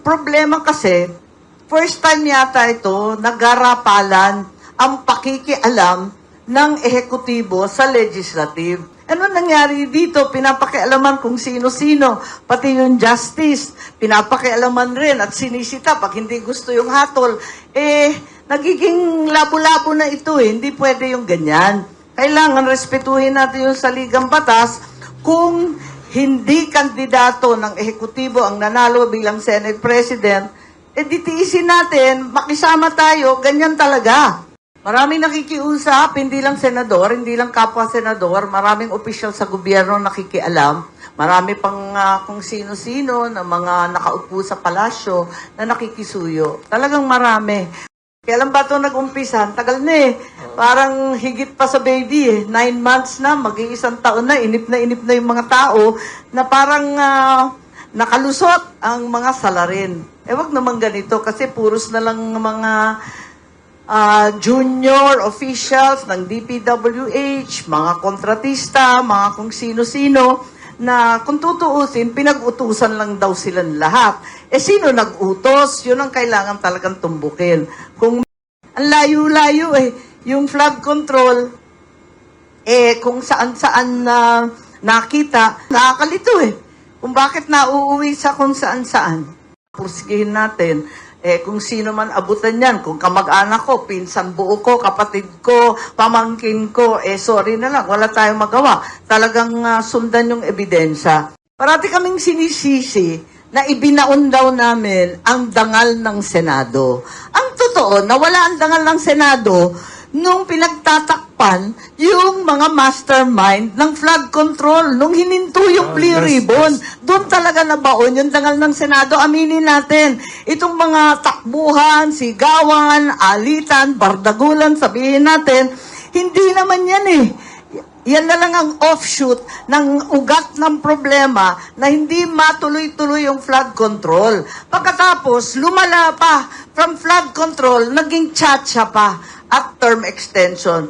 problema kasi, first time yata ito, nagarapalan ang pakikialam ng ehekutibo sa legislative. Ano nangyari dito? Pinapakialaman kung sino-sino, pati yung justice, pinapakialaman rin at sinisita pag hindi gusto yung hatol. Nagiging labo-labo na ito eh. Hindi pwede yung ganyan. Kailangan respetuhin natin yung saligang batas kung hindi kandidato ng ehekutibo ang nanalo bilang Senate President, ditiisin natin, makisama tayo, ganyan talaga. Maraming nakikiusap, hindi lang senador, hindi lang kapwa-senador, maraming opisyal sa gobyerno nakikialam, marami pang kung sino-sino na mga nakaupo sa palasyo na nakikisuyo. Talagang marami. Kailan ba ito nag-umpisa? Tagal na eh. Parang higit pa sa baby eh. 9 months na, mag-iisang taon na, inip na yung mga tao na parang nakalusot ang mga salarin. Wag naman ganito kasi puros na lang mga junior officials ng DPWH, mga kontratista, mga kung sino-sino, na kung tutuusin, pinag-utusan lang daw silang lahat. Sino nag-utos? Yun ang kailangan talagang tumbukin. Kung ang layo-layo yung flood control, kung saan-saan nakita, nakakalito Kung bakit nauuwi sa kung saan-saan. Pusigihin natin, kung sino man abutan yan, kung kamag-anak ko, pinsan buo ko, kapatid ko, pamangkin ko, sorry na lang, wala tayong magawa. Talagang sundan yung ebidensya. Parati kaming sinisisi na ibinaon daw namin ang dangal ng Senado. Ang totoo, nawala ang dangal ng Senado nung pinagtatakpan yung mga mastermind ng flood control, nung hininto yung plea ribbon. Doon talaga nabaon yung dangal ng Senado. Aminin natin, itong mga takbuhan, sigawan, alitan, bardagulan, sabihin natin, hindi naman yan Yan na lang ang offshoot ng ugat ng problema na hindi matuloy-tuloy yung flood control. Pagkatapos, lumala pa from flood control, naging tsa-tsa pa at term extension.